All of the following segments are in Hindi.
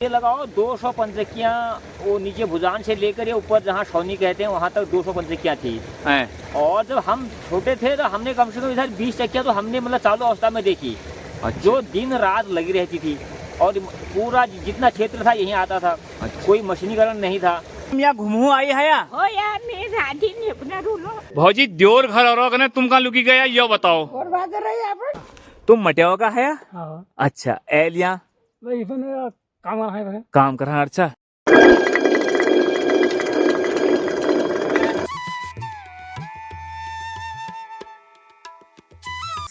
ये लगाओ 200 पंचक्कियाँ, वो नीचे भुजान से लेकर ये ऊपर जहाँ छौनी कहते हैं वहाँ तक 200 पंचक्कियाँ थी। और जब हम छोटे थे तो हमने कम से कम इधर 20 चक्कियाँ तो हमने मतलब चालू अवस्था में देखी। अच्छा। जो दिन रात लगी रहती थी और पूरा जितना क्षेत्र था यहीं आता था। अच्छा। कोई मशीनीकरण नहीं था। तुम यहाँ घूमू आई है या? हो यार मैं शादी नहीं अपना रूलो। भौजी द्योर घर और तुम कहाँ लुकी गया यो बताओ। और बात रही आप। तुम मटियाओ का है? हाँ अच्छा एल यहाँ भाई काम है काम कर रहा। अच्छा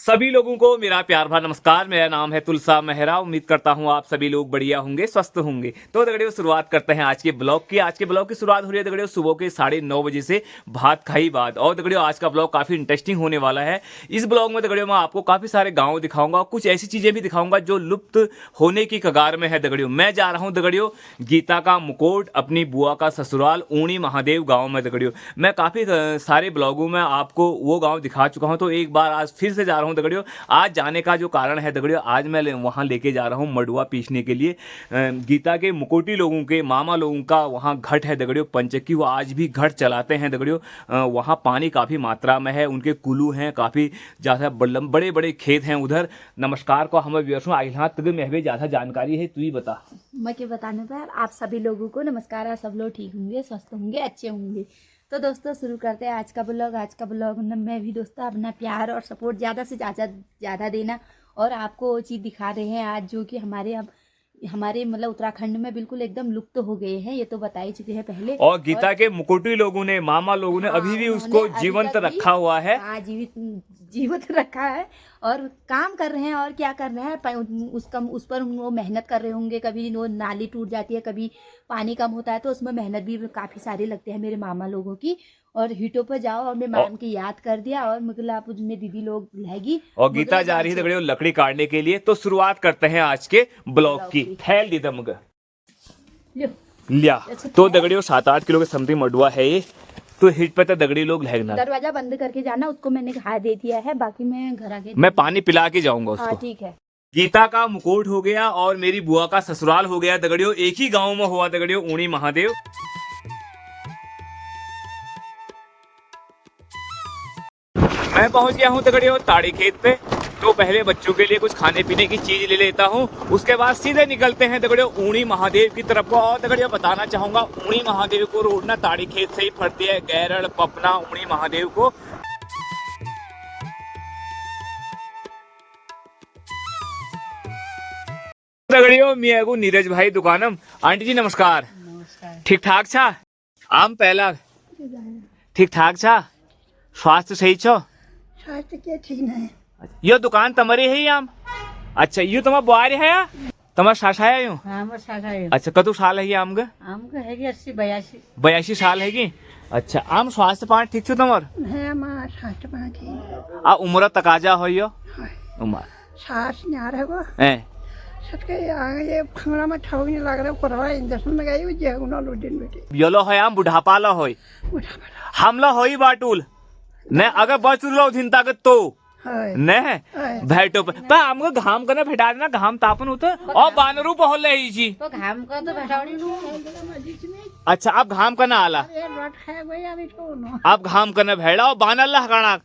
सभी लोगों को मेरा प्यार भरा नमस्कार। मेरा नाम है तुलसा मेहरा। उम्मीद करता हूँ आप सभी लोग बढ़िया होंगे, स्वस्थ होंगे। तो दगड़ियों शुरुआत करते हैं आज के ब्लॉग की। आज के ब्लॉग की शुरुआत हो रही है दगड़ियों सुबह के 9:30 बजे से भात खाई बाद। और दगड़ियों आज का ब्लॉग काफी इंटरेस्टिंग होने वाला है। इस ब्लॉग में दगड़ियों मैं आपको काफी सारे गाँव दिखाऊंगा, कुछ ऐसी चीजें भी दिखाऊंगा जो लुप्त होने की कगार में है। दगड़ियों मैं जा रहा हूँ दगड़ियों गीता का मुकोट, अपनी बुआ का ससुराल ऊणी महादेव गाँव में। दगड़ियों मैं काफी सारे ब्लॉगों में आपको वो गाँव दिखा चुका हूँ, तो एक बार आज फिर से जा रहा हूँ दगड़ियों। आज जाने का जो कारण है दगड़ियों, आज मैं वहाँ लेके जा रहा हूँ मडुआ पीसने के लिए। गीता के मुकोटी लोगों के मामा लोगों का वहाँ घट है दगड़ियों पंचक्की, वो आज भी घट चलाते हैं दगड़ियों। वहाँ पानी काफ़ी मात्रा में है, उनके कुल्लू हैं, काफ़ी ज़्यादा बड़े बड़े खेत हैं उधर। नमस्कार को हमें व्यवसाय आइलात तक में भी ज़्यादा जानकारी है, तू ही बता। मैं के बताने पर आप सभी लोगों को नमस्कार। आप सब लोग ठीक होंगे, स्वस्थ होंगे, अच्छे होंगे। तो दोस्तों शुरू करते हैं आज का ब्लॉग। आज का ब्लॉग में भी दोस्तों अपना प्यार और सपोर्ट ज़्यादा से ज़्यादा देना, और आपको वो चीज़ दिखा रहे हैं आज जो कि हमारे मतलब उत्तराखंड में बिल्कुल एकदम लुप्त हो गए हैं। ये तो बता ही चुके हैं पहले। और गीता के मुकुटी लोगों ने, मामा लोगों ने अभी भी उसको जीवंत रखा हुआ है। हाँ जीवित रखा है और काम कर रहे हैं। और क्या कर रहे हैं उस पर वो मेहनत कर रहे होंगे। कभी वो नाली टूट जाती है, कभी पानी कम होता है, तो उसमें मेहनत भी काफ़ी सारी लगती है मेरे मामा लोगों की। और हीटों पर जाओ और मैं मैम की याद कर दिया, और मतलब आप उसमें दीदी लोग रहेगी और गीता जा रही है दगड़ियों लकड़ी काटने के लिए। तो शुरुआत करते हैं आज के ब्लॉग की। फैल दी दमग लिया। तो दगड़ियों 7-8 किलो के समथिंग मडुआ है ये। तो हिट पे तो दगड़ी लोग लहगना। दरवाजा बंद करके जाना, उसको मैंने कहा दे दिया है, बाकी मैं घर आके मैं पानी पिला के जाऊंगा उसको। ठीक है। गीता का मुकोट हो गया और मेरी बुआ का ससुराल हो गया दगड़ियों, एक ही गाँव में हुआ दगड़ियों, ऊणी महादेव। मैं पहुंच गया हूं दगड़ियों ताड़ी खेत पे। तो पहले बच्चों के लिए कुछ खाने पीने की चीज ले लेता हूं, उसके बाद सीधे निकलते हैं दगड़ियों ऊणी महादेव की तरफ को। और दगड़ियों बताना चाहूंगा ऊणी महादेव को रोड ना ताड़ी खेत से ही पड़ती है, गैरड़ पपना ऊणी महादेव को। दगड़ियों मैं नीरज भाई दुकानम। आंटी जी नमस्कार। ठीक ठाक छा? आम पहला ठीक ठाक छा? स्वास्थ्य सही छो? स्वास्थ्य के ठीक नहीं। यो दुकान तुम्हारी है आम? अच्छा यो तुम्हारा बुआरी है या तुम्हारा सासा है यूं? हाँ मैं सासा है। अच्छा कतु साल है आम का? आम का है 80-82। 82 साल है की? अच्छा आम स्वास्थ्य पान ठीक छो तुम्हार? है मां स्वास्थ्य पान ठीक। आ उम्र तकाजा हो यो? उम्र सास नहीं आ रहा वो। हैं सबके ये फंगड़ा में ठग नहीं लग रहा, करवा इंजेक्शन लगाई हुई जे उना लोडिन बेटी। योलो है आम बुढ़ापा ला होय। हमला होई बाटूल ने अगर बचुल लो दिन तक तो ने भेटो पे हमको घाम करना भेटा देना, घाम तापन होता और बानरू पहल रही जी। तो घाम का तो भेटावड़ी नु। अच्छा अब घाम करना आला, ये रोट खाए गई अभी तो नो। अब घाम करना भेड़ा और बानर ला हकाना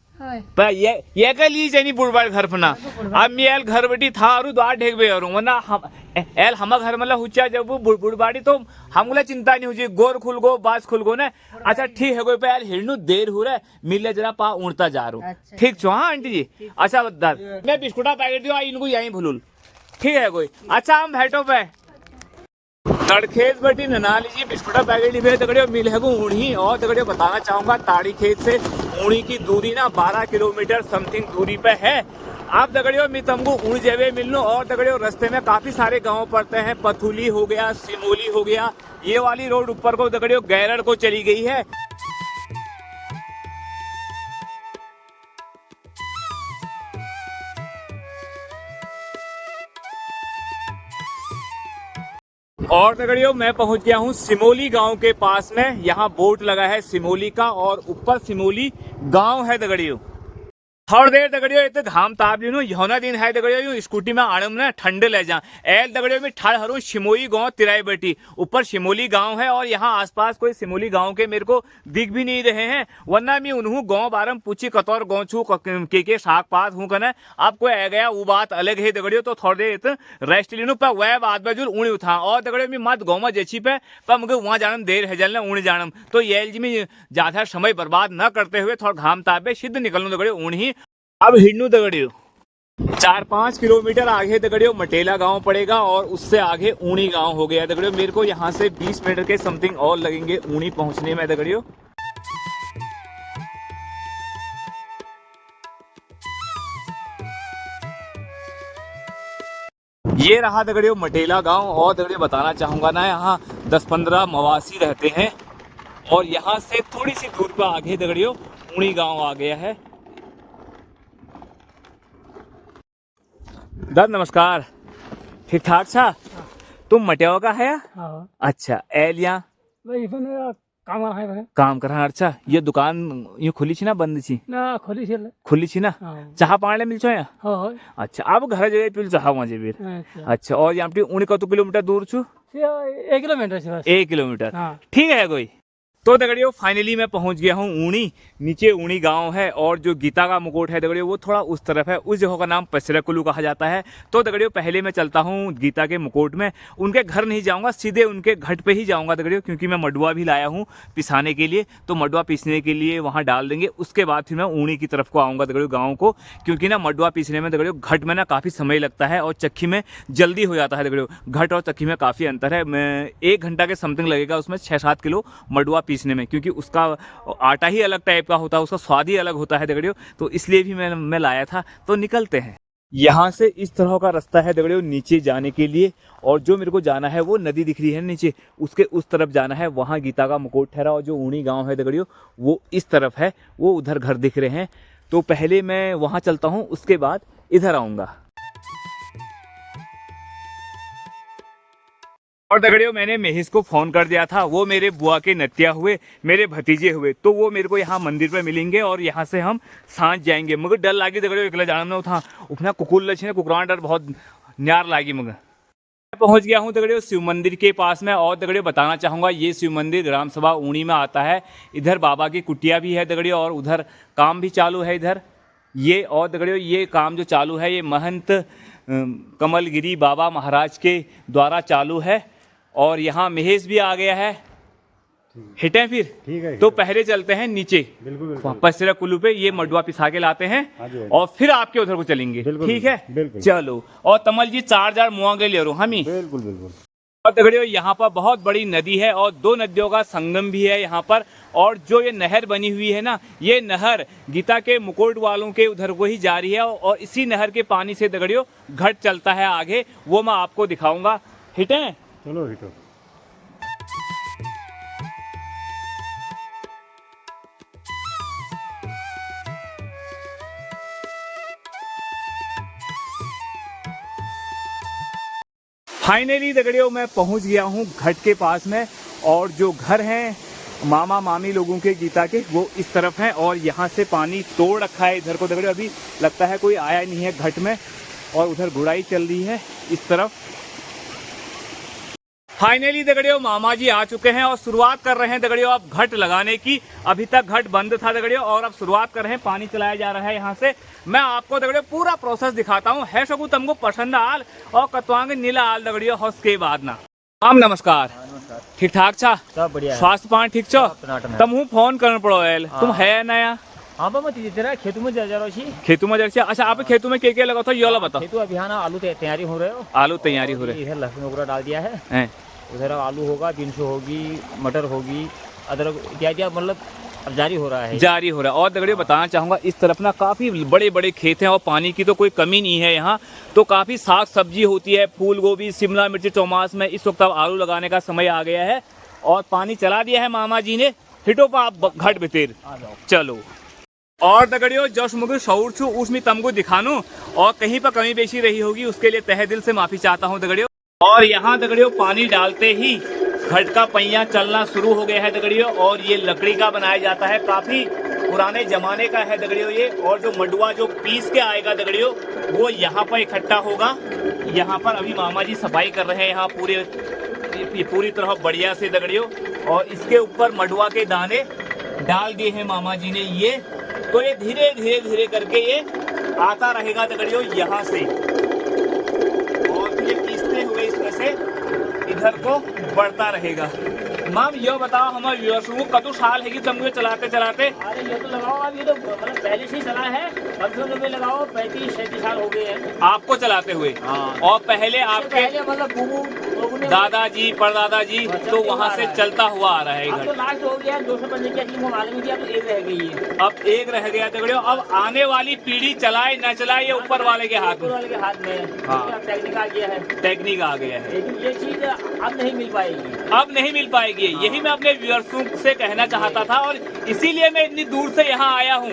पर ये के लिए जानी बुढ़बाड़ घर पना। अब मैं एल घर बैठी था और द्वार ढेक बे और वरना हम एल हम घर मतलब हुच्चा जब बुढ़बाड़ी तो हमला चिंता नहीं हुई, गोर खुल गो बास खुल गो ना। अच्छा ठीक है कोई पे एल हिरनु देर हो रहा मिले जरा पा उड़ता जा रू। ठीक छो? हाँ आंटी जी। अच्छा बदर मैं बिस्कुटा पैकेट दियो इनको यहीं भूलूल। ठीक है कोई। अच्छा हम भेटो पे तड़खेत बैठी नना लीजिए बिस्कुटा पैकेट भी दगड़ियों मिल है ऊणी। और दगड़ियों बताना चाहूंगा ताड़ी खेत से ऊणी की दूरी ना 12 किलोमीटर समथिंग दूरी पे है। आप दगड़ियों मैं तुमको ऊण जेवे मिलनो। और दगड़ियों रास्ते में काफी सारे गांव पड़ते हैं, पथुली हो गया, सिमोली हो गया। ये वाली रोड ऊपर को दगड़ियों गैरड़ को चली गई है। और दगड़ियों मैं पहुंच गया हूं सिमोली गांव के पास में। यहाँ बोर्ड लगा है सिमोली का और ऊपर सिमोली गांव है दगड़ियों। थोड़ी देर दगड़ियों इतने घाम ताप ली यहोना दिन है दगड़ियों यूं स्कूटी में आड़म ना ठंडे ले जा एल दगड़ियों में ठाड़ हरू शिमोई गांव तिराई बेटी ऊपर शिमोली गांव है और यहाँ आसपास कोई शिमोली गांव के मेरे को दिख भी नहीं रहे हैं, वरना मैं उन्हू गांव बारम पूछी कतौर गांव छू के शाक पात हूँ कने आपको आ गया वो बात अलग है दगड़ियों। तो थोड़ी देर इतने रेस्ट लीनू पर वह बात बजुल उड़ी उठा और दगड़ियों में मत गाँव में जेछी पे पर मुझे वहाँ जानम देर है जलने उड़ जानम तो ये जी में ज्यादा समय बर्बाद न करते हुए थोड़ा घाम तापे सिद्ध निकलूँ दगड़ियों उड़ ही अब हिंडू दगड़ियों 4-5 किलोमीटर आगे दगड़ियों मटेला गांव पड़ेगा और उससे आगे ऊनी गांव हो गया दगड़ियों। मेरे को यहाँ से 20 मिनट के समथिंग और लगेंगे ऊनी पहुंचने में दगड़ियों। ये रहा दगड़ियों मटेला गांव और दगड़ियों बताना चाहूंगा ना यहाँ 10-15 मवासी रहते हैं और यहाँ से थोड़ी सी दूर पर आगे दगड़ियों ऊनी गांव आ गया है। दाद नमस्कार, ठीक ठाक छा? तुम मटेवा का है? हाँ अच्छा एलिया भाई इसमें काम है भाई काम कर। अच्छा ये दुकान यूं खुली छी ना बंद छी? ना खोली छे खुली छी ना? हाँ चाह पाने मिल छो या? हाँ अच्छा अब घर जगह पिल चाह वहाँ बीर। अच्छा और यहाँ पे उन कत किलोमीटर दूर छू? 1 किलोमीटर से बस 1 किलोमीटर। हाँ ठीक है कोई। तो दगड़ियों फाइनली मैं पहुंच गया हूँ ऊनी, नीचे ऊनी गांव है और जो गीता का मुकुट है दगड़ियों वो थोड़ा उस तरफ है, उस जगह का नाम पसराकुलू कहा जाता है। तो दगड़ियों पहले मैं चलता हूँ गीता के मुकुट में, उनके घर नहीं जाऊँगा, सीधे उनके घट पे ही जाऊँगा दगड़ियों, क्योंकि मैं मडुआ भी लाया हूँ पिसाने के लिए, तो मडुआ पीसने के लिए वहाँ डाल देंगे। उसके बाद फिर मैं ऊनी की तरफ को आऊँगा दगड़ियों गाँव को, क्योंकि ना मडुआ पीसने में दगड़ियों घट में ना काफ़ी समय लगता है और चक्की में जल्दी हो जाता है दगड़ियों। घट और चक्की में काफ़ी अंतर है, मैं 1 घंटा के समथिंग लगेगा उसमें 6-7 किलो मडुआ पीसने में, क्योंकि उसका आटा ही अलग टाइप का होता है, उसका स्वाद ही अलग होता है दगड़ियों। तो इसलिए भी मैं लाया था। तो निकलते हैं। यहाँ से इस तरह का रास्ता है दगड़ियों नीचे जाने के लिए, और जो मेरे को जाना है वो नदी दिख रही है नीचे, उसके उस तरफ जाना है, वहाँ गीता का मुकुट ठहरा। और जो ऊनी गांव है दगड़ियों वो इस तरफ है, वो उधर घर दिख रहे हैं। तो पहले मैं वहाँ चलता हूँ, उसके बाद इधर आऊँगा। और दगड़ियों मैंने महेश को फोन कर दिया था, वो मेरे बुआ के नतिया हुए, मेरे भतीजे हुए, तो वो मेरे को यहाँ मंदिर पे मिलेंगे और यहाँ से हम सांझ जाएंगे। मगर डर लागी दगड़ियों एकला जाना में था, उतना कुकुल लछे कुकरान डर बहुत न्यार लागी। मगर मैं पहुँच गया हूँ दगड़ियों शिव मंदिर के पास में। और दगड़ियों बताना चाहूँगा ये शिव मंदिर ग्राम सभा ऊनी में आता है। इधर बाबा की कुटिया भी है दगड़ियों और उधर काम भी चालू है इधर ये। और दगड़ियों ये काम जो चालू है ये महंत कमलगिरी बाबा महाराज के द्वारा चालू है। और यहाँ महेश भी आ गया है, हिटें फिर ठीक है। तो पहले चलते हैं नीचे पसराकुलू पे, ये मडुआ पिसा के लाते हैं और फिर आपके उधर को चलेंगे। ठीक है चलो। और तमल जी 4 मुआंगे ले रो हम ही। बिल्कुल बिल्कुल। और दगड़ियों यहाँ पर बहुत बड़ी नदी है और 2 नदियों का संगम भी है यहाँ पर। और जो ये नहर बनी हुई है ना, ये नहर गीता के मुकुट वालों के उधर को ही जा रही है और इसी नहर के पानी से दगड़ियों घट चलता है आगे, वो मैं आपको दिखाऊंगा। हिटें चलो हिटो। फाइनली दगड़ियों मैं पहुंच गया हूं घट के पास में। और जो घर हैं मामा मामी लोगों के गीता के, वो इस तरफ हैं और यहाँ से पानी तोड़ रखा है इधर को दगड़ियों। अभी लगता है कोई आया नहीं है घट में, और उधर गुड़ाई चल रही है इस तरफ। फाइनली दगड़ियों मामा जी आ चुके हैं और शुरुआत कर रहे हैं दगड़ियों अब घट लगाने की। अभी तक घट बंद था दगड़ियों और अब शुरुआत कर रहे हैं, पानी चलाया जा रहा है यहाँ से। मैं आपको दगड़ियों पूरा प्रोसेस दिखाता हूँ, है सकू तुमको पसंद आल और कतवांग नीला आल दगड़ियों हौस के बाद ना। आम नमस्कार। ठीक ठाक छा? सब बढ़िया। स्वास्थ्य पान ठीक छो? तुम फोन करना पड़ो एल, तुम है नया? हाँ बा मत तेरा खेतों में जा रहा छी। खेतों में जा। अच्छा आप खेतों में क्या लगा था ये वाला बताओ। खेतों अभी ना आलू तैयारी हो रहे हो। आलू तैयारी हो रहे, इधर लहसुन वगैरह डाल दिया है, उधर आलू होगा, बीन्स होगी, मटर होगी, अदरक इत्यादि, मतलब अब जारी हो रहा है। जारी हो रहा है। और दगड़ियों बताना चाहूँगा इस तरफ ना काफ़ी बड़े बड़े खेत हैं और पानी की तो कोई कमी नहीं है यहाँ। तो काफ़ी साग सब्जी होती है, फूल गोभी, शिमला मिर्च, चौमास में इस वक्त अब आलू लगाने का समय आ गया है और पानी चला दिया है मामा जी ने। हिटो पा आप घट बितेर चलो। और दगड़ियों जश मुझे शौर छू उसमें तुमको दिखानू और कहीं पर कमी बेशी रही होगी उसके लिए तहे दिल से माफ़ी चाहता हूँ दगड़ियों। और यहाँ दगड़ियों पानी डालते ही घट का पहिया चलना शुरू हो गया है दगड़ियों। और ये लकड़ी का बनाया जाता है, काफ़ी पुराने जमाने का है दगड़ियों ये। और जो मंडुआ जो पीस के आएगा दगड़ियों वो यहाँ पर इकट्ठा होगा। यहाँ पर अभी मामा जी सफाई कर रहे हैं यहाँ पूरी तरह बढ़िया से दगड़ियों। और इसके ऊपर मंडुआ के दाने डाल दिए हैं मामा जी ने ये। तो ये धीरे धीरे धीरे करके ये आता रहेगा दगड़ियों यहाँ से, और ये पीसते हुए इसमें से इधर को बढ़ता रहेगा। मैम ये बताओ हमारे व्यूअर्स को कतु साल है कि तुम चलाते चलाते? अरे ये तो लगाओ, अब ये तो मतलब पहले से ही चला है, कम से कम लगाओ 35-37 साल हो गए हैं आपको चलाते हुए। हाँ। और पहले आपके मतलब दादाजी परदादाजी तो वहाँ से चलता हुआ आ रहा है अब तो लास्ट हो गया 250 की मालूम थी, अब एक रह गई है। अब एक रह गया दगड़ियों। अब आने वाली पीढ़ी चलाए न चलाए ये ऊपर वाले के हाथ में। वाले के हाथ में। हाँ। टेक्निक आ गया है। टेक्निक आ गया है, लेकिन ये चीज अब नहीं मिल पाएगी। अब नहीं मिल पाएगी। यही मैं अपने व्यूअर्सों से कहना चाहता था और इसीलिए मैं इतनी दूर से यहाँ आया हूँ।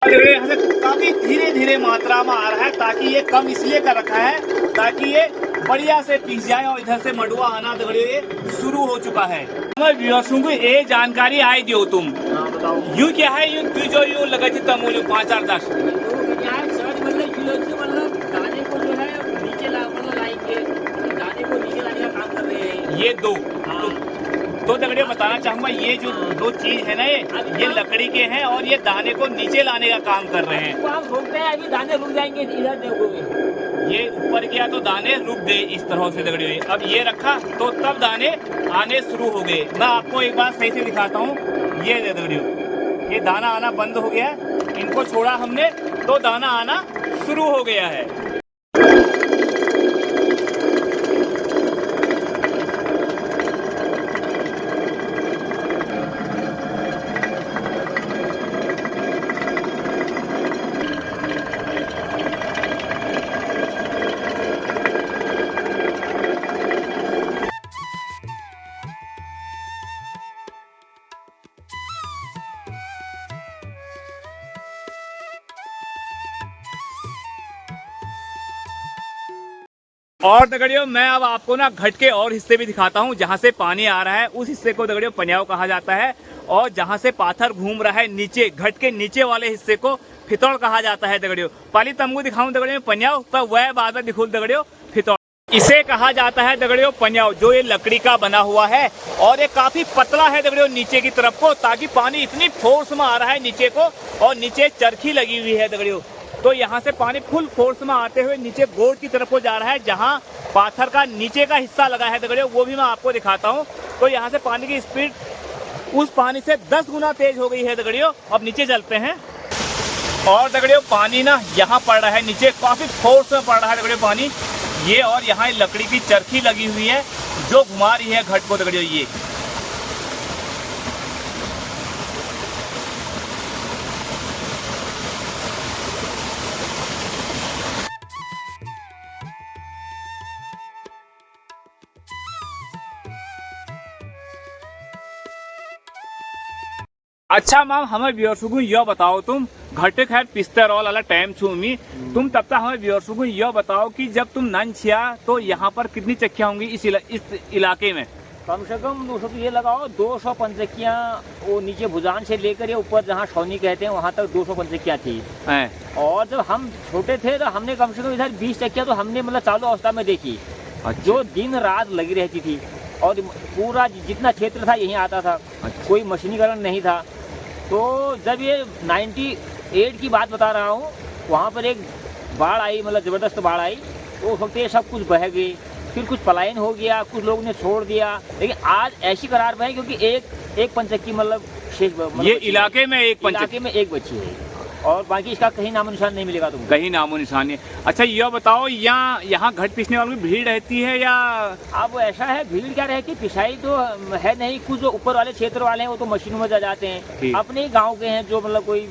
काफी धीरे धीरे मात्रा में आ रहा है, ताकि ये कम इसलिए कर रखा है ताकि ये बढ़िया से पीस जाए। और इधर से मंडुआ आना दगड़ियों शुरू हो चुका है। मैं व्यूअर्सों को ये जानकारी आई दियो तुम। हाँ बताओ। यू क्या है यू जो यू लगे थे तमूल 5-8 10 मतलब दाने को जो है नीचे मतलब लाएंगे, दाने को नीचे लाने का काम कर रहे हैं ये दो। हाँ। तो दगड़ियों बताना चाहूंगा ये जो दो चीज है ना ये लकड़ी के हैं और ये दाने को नीचे लाने का काम कर रहे हैं। तो हम रोकते हैं, अभी दाने रुक जाएंगे। इधर देखोगे ये ऊपर गया तो दाने रुक गए इस तरह से दगड़ियों। अब ये रखा तो तब दाने आने शुरू हो गए। मैं आपको एक बात सही से दिखाता हूँ। ये दगड़ियों ये दाना आना बंद हो गया है, इनको छोड़ा हमने तो दाना आना शुरू हो गया है। और दगड़ियों मैं अब आपको ना घट के और हिस्से भी दिखाता हूँ जहाँ से पानी आ रहा है। उस हिस्से को दगड़ियों पन्याव कहा जाता है। और जहाँ से पाथर घूम रहा है नीचे घट के नीचे वाले हिस्से को फितौड़ कहा जाता है दगड़ियों। पाली तमको दिखाऊं दगड़ियों पन्याव, पर वह बाद में दिखूं दगड़ियों फितौड़। इसे कहा जाता है दगड़ियों पन्याव, जो ये लकड़ी का बना हुआ है और ये काफी पतला है दगड़ियों नीचे की तरफ को, ताकि पानी इतनी फोर्स में आ रहा है नीचे को। और नीचे चरखी लगी हुई है दगड़ियों, तो यहाँ से पानी फुल फोर्स में आते हुए नीचे गोड़ की तरफ को जा रहा है। जहाँ पाथर का नीचे का हिस्सा लगा है दगड़ियों वो भी मैं आपको दिखाता हूँ। तो यहाँ से पानी की स्पीड उस पानी से 10 गुना तेज हो गई है दगड़ियों। अब नीचे चलते हैं और दगड़ियों पानी ना यहाँ पड़ रहा है नीचे, काफी फोर्स में पड़ रहा है दगड़ियों पानी ये। और यहाँ लकड़ी की चरखी लगी हुई है जो घुमा रही है घट को दगड़ियों ये। अच्छा मैम हमें व्यूअर्स को यह बताओ, तुम घटे खैर पिस्ते रोल वाला टाइम छूमी तुम तब तक हमें व्यूअर्स को यह बताओ कि जब तुम नन छिया तो यहाँ पर कितनी चक्कियाँ होंगी इस इलाके में? कम से कम 200 तो ये लगाओ 200 पंचक्कियाँ वो नीचे भुजान से लेकर ये ऊपर जहाँ छौनी कहते हैं वहाँ तक 200 पंचक्कियाँ थी। और जब हम छोटे थे तो हमने कम से कम इधर 20 चक्कियाँ तो हमने मतलब चालू अवस्था में देखी। अच्छा। जो दिन रात लगी रहती थी और पूरा जितना क्षेत्र था यहीं आता था। अच्छा। कोई मशीनीकरण नहीं था। तो जब ये 98 की बात बता रहा हूँ, वहाँ पर एक बाढ़ आई, मतलब ज़बरदस्त बाढ़ आई। तो उस वक्त ये सब कुछ बह गई, फिर कुछ पलायन हो गया, कुछ लोगों ने छोड़ दिया। लेकिन आज ऐसी करार में है क्योंकि एक पंचक्की मतलब शेष ये इलाके में एक बची है और बाकी इसका कहीं नामो निशान नहीं मिलेगा तुमको। कहीं नामो निशान नहीं। अच्छा यह बताओ यहाँ घट पिसने वालों की भीड़ रहती है या? अब ऐसा है, भीड़ क्या रहती, पिसाई तो है नहीं। कुछ जो ऊपर वाले क्षेत्र वाले हैं वो तो मशीनों में जाते हैं। अपने गाँव के हैं जो मतलब कोई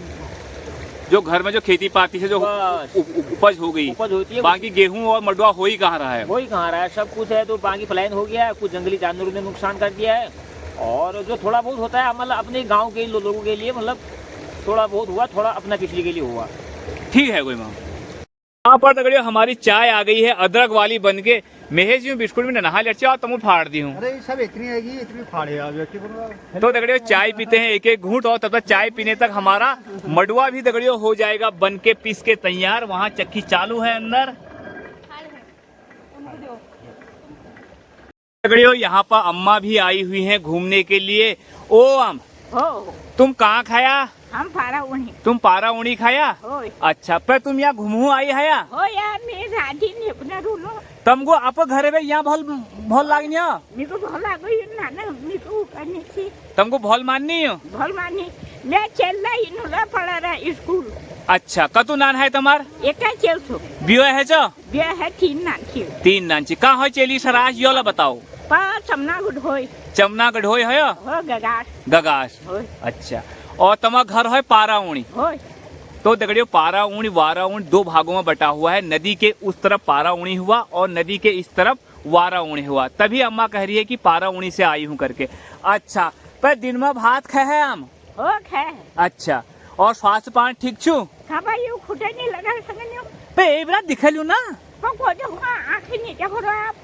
जो घर में जो खेती पाती से जो उपज हो गई, उपज होती है, बाकी गेहूं और मंडुआ हो ही कहाँ रहा है, सब कुछ है। तो बाकी पलायन हो गया है, कुछ जंगली जानवरों ने नुकसान कर दिया है। और जो थोड़ा बहुत होता है मतलब अपने गाँव के लोगों के लिए मतलब थोड़ा बहुत हुआ, थोड़ा अपना पिछली के लिए हुआ। ठीक है कोई माम। यहाँ पर दगड़ियों हमारी चाय आ गई है अदरक वाली बन के। महेश जी बिस्कुट में नहा लड़चे और तुम फाड़ दी हूँ। अरे सब इतनी आएगी, इतनी फाड़े आप व्यक्ति बन। तो दगड़ियों चाय पीते हैं एक एक घूंट, और तब तक चाय पीने तक हमारा मडुआ भी दगड़ियों हो जाएगा बन के पीस के तैयार। वहाँ चक्की चालू है अंदर। दगड़ियों यहाँ पर अम्मा भी आई हुई हैं घूमने के लिए। ओ अम हो तुम कहाँ खाया? हम पारा उन्हीं तुम पारा उड़ी खाया? हो अच्छा, पर तुम यहाँ घूमू आई है या? हो यार मैं राजी नहीं अपना रूलो तुमको आप घर में यहाँ भल भल लागनी हो? मेरे को भला गई ना ना मेरे को करनी थी तुमको भल माननी हो? भल मानी ले चल रहा इन्होंने पढ़ा रहा स्कूल। अच्छा, कतु नान है तुम्हार? एक चल तो बियो है जो? ब्याह है 3 नान थी 3 नानची कहाँ हो चेली सराज योला बताओ। पा चमना गुड होय चमना गढ़ोय है हो गगास गगास। होय अच्छा, और तुम्हारा घर है पारा उड़ी। होय तो दगड़ियों पारा ऊँट वारा ऊँट 2 भागों में बटा हुआ है। नदी के उस तरफ पारा ऊँटी हुआ और नदी के इस तरफ वारा ऊँटी हुआ। तभी अम्मा कह रही है कि पारा ऊँटी से आई हूँ करके। अच्छा, पर दिन में भात खाए है हम? हो खै अच्छा, और स्वास्थ्य पान ठीक छू? खाबा यू खुटे नहीं लगा संगनियो पे एक बार दिखलियो ना हो को जो आंखें नहीं देखो आप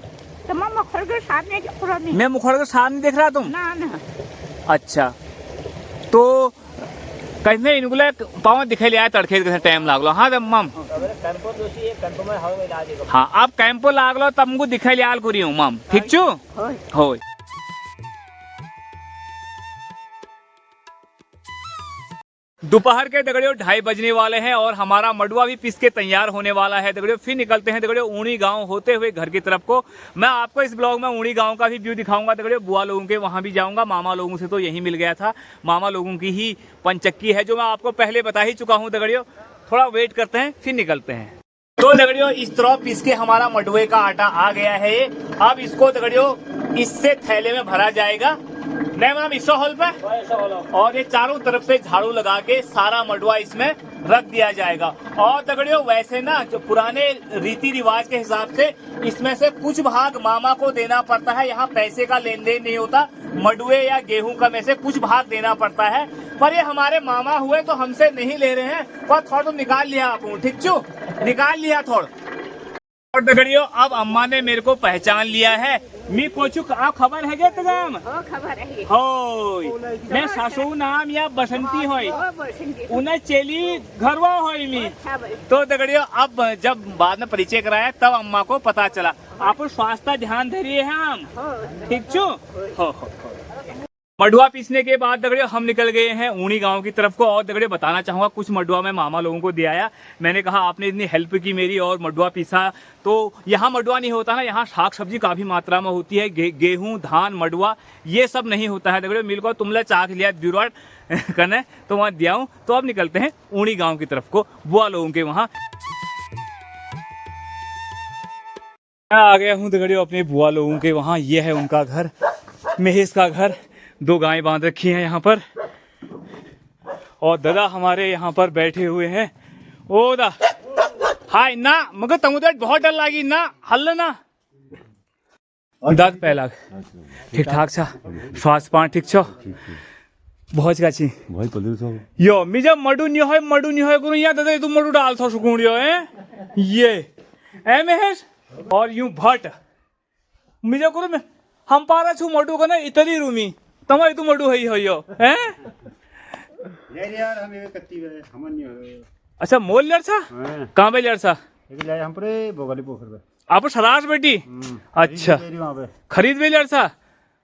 तमाम मखर के सामने देखो नहीं मैं मुखड़ के सामने देख रहा तुम? ना ना अच्छा, तो कहने इनगुले पाँव दिखे लिया तड़के टाइम लागलो। हाँ मम हाँ आप कैंपो लागलो तमको दिखे लिया करी हूँ मम ठीक छू? होय हो दोपहर के दगड़ियों 2:30 बजने वाले हैं और हमारा मडुआ भी पिस के तैयार होने वाला है। दगड़ियों फिर निकलते हैं दगड़ियों ऊनी गांव होते हुए घर की तरफ को। मैं आपको इस ब्लॉग में ऊनी गांव का भी व्यू दिखाऊंगा दगड़ियों। बुआ लोगों के वहां भी जाऊंगा। मामा लोगों से तो यही मिल गया था। मामा लोगों की ही पंचक्की है जो मैं आपको पहले बता ही चुका हूँ दगड़ियों। थोड़ा वेट करते हैं फिर निकलते हैं। तो दगड़ियों इस तरह पीस के हमारा मडुए का आटा आ गया है। अब इसको दगड़ियों इससे थैले में भरा जाएगा। नहीं मैम इस हॉल पे, और ये चारों तरफ से झाड़ू लगा के सारा मडुआ इसमें रख दिया जाएगा। और दगड़ियों वैसे ना जो पुराने रीति रिवाज के हिसाब से इसमें से कुछ भाग मामा को देना पड़ता है। यहाँ पैसे का लेन देन नहीं होता। मडुए या गेहूं का में से कुछ भाग देना पड़ता है। पर ये हमारे मामा हुए तो हमसे नहीं ले रहे हैं। पर थोड़ा तो निकाल लिया आप ठीक छू? निकाल लिया थोड़ा। और दगड़ियों अब अम्मा ने मेरे को पहचान लिया है। मी कोचुक आप खबर है क्या तगम? हो खबर है होय मैं सासू नाम या बसंती होय हो बसंती उन्हें चेली घरवा होय मी। अच्छा भाई तो दगड़ियों अब जब बाद में परिचय कराया तब अम्मा को पता चला। आप स्वास्थ्य ध्यान धरिए हैं हम हो ठीक छू? हो मडुआ पीसने के बाद दगड़ियों हम निकल गए हैं ऊनी गांव की तरफ को। और दगड़ियों बताना चाहूंगा कुछ मडुआ मैं मामा लोगों को दे आया। मैंने कहा आपने इतनी हेल्प की मेरी और मडुआ पीसा। तो यहाँ मडुआ नहीं होता ना, यहाँ साग सब्जी काफी मात्रा में होती है। गेहूं धान मडुआ ये सब नहीं होता है दगड़ियों। मिल को तुमने चाक लिया ब्यूरोट करने तो वहाँ दिया हूँ। तो अब निकलते हैं ऊनी गाँव की तरफ को बुआ लोगों के वहाँ। मैं आ गया हूँ दगड़ियों अपने बुआ लोगों के वहाँ। ये है उनका घर, महेश का घर। 2 गायें बांध रखी हैं यहाँ पर। और दादा हमारे यहाँ पर बैठे हुए हैं। ओ दा हाय ना मगर तमुदे बहुत डर लगी ना हल्ला ना दाद पहला ठीक ठाक छा स्वास्थ्य पान ठीक छो बहुत काची भाई पल्ले तो यो मी जब मडू नहीं होय करूं या दादा तू मडू डाल थो सुकुड़ियो है ये ए महेश और यूं भट मी जब करूं हम पारा छु मडू का ना इतनी रूमी तुम्हारी तू मडू है हो हैं यार हम ये कत्ती है हमन नहीं हो। अच्छा मोल लड़सा कहाँ पे लड़सा? एक लाए हम परे बोगली पोखर पे। आप सरास बेटी? अच्छा मेरी वहां पे खरीद भी लड़सा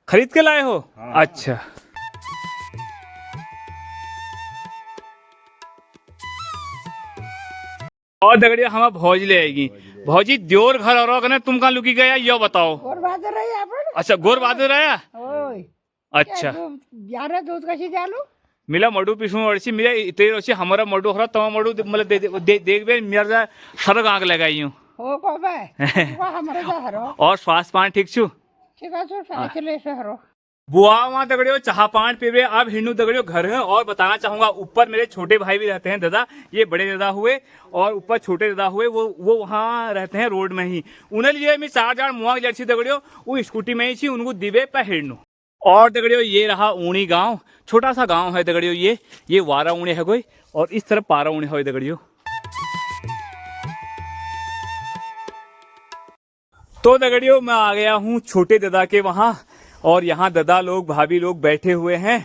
खरीद के लाए हो? अच्छा और दगड़िया हम भौज ले आएगी। भौजी द्योर घर और तुम कहाँ लुकी गया यो बताओ। और बात रही आपण अच्छा गोर बहादुर आया? ओय अच्छा यार दूध कशी चालू मिला मडू पिसू वर्षी मिला इतने वर्षी हमारा मडू खरा तमा मडू मतलब देख बे मेरा सरग आग लगाई हूँ हो को बे हमारे जा हरो और स्वास्थ्य पान ठीक छू? ठीक है तो साइकिल से हरो बुआ वहाँ दगड़ियों चाह पान पी रहे। अब हिंदू दगड़ियों घर है। और बताना चाहूंगा ऊपर मेरे छोटे भाई भी रहते हैं दादा, ये बड़े दादा हुए और ऊपर छोटे दादा हुए वो वहाँ रहते हैं रोड में ही। उन्हें लिए मैं 4 जार मुआ जर्सी दगड़ियों वो स्कूटी में ही थी उनको दिवे पे हिंडू। और दगड़ियों ये रहा ऊनी गांव, छोटा सा गांव है दगड़ियों। ये वारा ऊनी है कोई और इस तरफ पारा ऊनी है दगड़ियों। तो दगड़ियों मैं आ गया हूँ छोटे दादा के वहां और यहाँ दादा लोग भाभी लोग बैठे हुए हैं।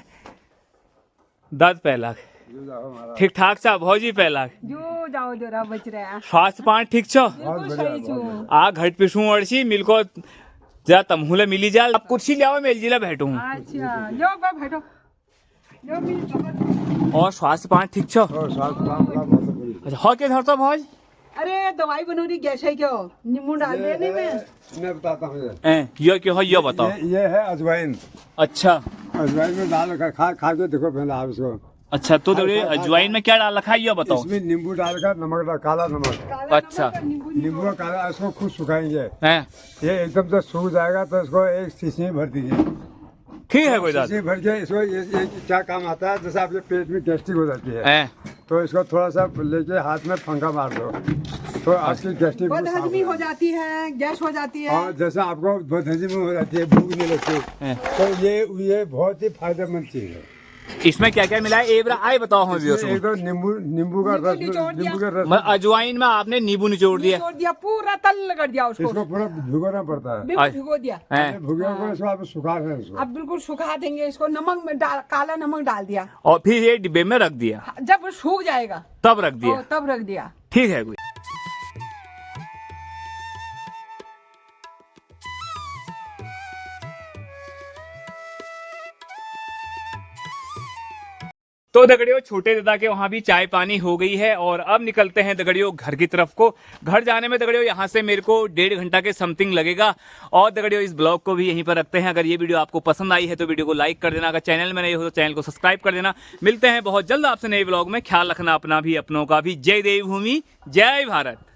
दाद पहला ठीक ठाक सा भौजी पहला जो जाओ जरा बच रहा है स्वास्थ्य पान ठीक छो बिल्कुल सही छू आ घट पिसू अड़सी मिलको जा तमहुले मिली जा अब कुर्सी लियाओ मेल जिला बैठू अच्छा जो बैठो जो भी और स्वास्थ्य पान ठीक छो अच्छा हो के धरतो भौज अरे दवाई बनो रही गैस है क्यों नींबू डाल दे नहीं मैं बताता हूँ ये क्यों है ये बताओ। ये है अजवाइन। अच्छा अजवाइन में डाल कर खा के देखो पहले आप इसको। अच्छा तो दगड़ियों अजवाइन में क्या डाल रखा है ये बताओ। इसमें नींबू डालकर नमक डाल, काला नमक। अच्छा नींबू काला, इसको खुद सुखाएंगे। हैं ये एकदम से सूख जाएगा तो इसको एक शीशी में भर दीजिए। ठीक है कोई बात शीशी भर के इसको ये क्या काम आता है, जैसे आपके पेट में गैस्ट्रिक हो जाती है हैं तो इसको थोड़ा सा लेके हाथ में फंका मार दो तो आपकी गैस्ट्रिक बदहजमी हो जाती है, गैस हो जाती है। और जैसे आपको बदहजमी हो जाती है, भूख नहीं लगती, तो ये बहुत ही फायदेमंद चीज है। इसमें क्या क्या मिला है एक बार आए बताओ हम व्यूअर्स एक तो नींबू का रस अजवाइन में आपने नींबू निचोड़ दिया छोड़ दिया पूरा तल कर दिया उसको इसको पूरा भिगोना पड़ता है। बिल्कुल भिगो दिया हैं भुगे को इसको आप सुखा रहे हैं इसको। अब बिल्कुल सुखा देंगे इसको, नमक में काला नमक डाल दिया, और फिर ये डिब्बे में रख दिया जब सूख जाएगा तब रख दिया तब रख दिया। ठीक है कोई। तो दगड़ियों छोटे दादा के वहां भी चाय पानी हो गई है और अब निकलते हैं दगड़ियों घर की तरफ को। घर जाने में दगड़ियों यहाँ से मेरे को 1.5 घंटा के समथिंग लगेगा। और दगड़ियों इस ब्लॉग को भी यहीं पर रखते हैं। अगर ये वीडियो आपको पसंद आई है तो वीडियो को लाइक कर देना, अगर चैनल में नए हो तो चैनल को सब्सक्राइब कर देना। मिलते हैं बहुत जल्द आपसे नए ब्लॉग में। ख्याल रखना अपना भी अपनों का भी। जय देवभूमि जय भारत।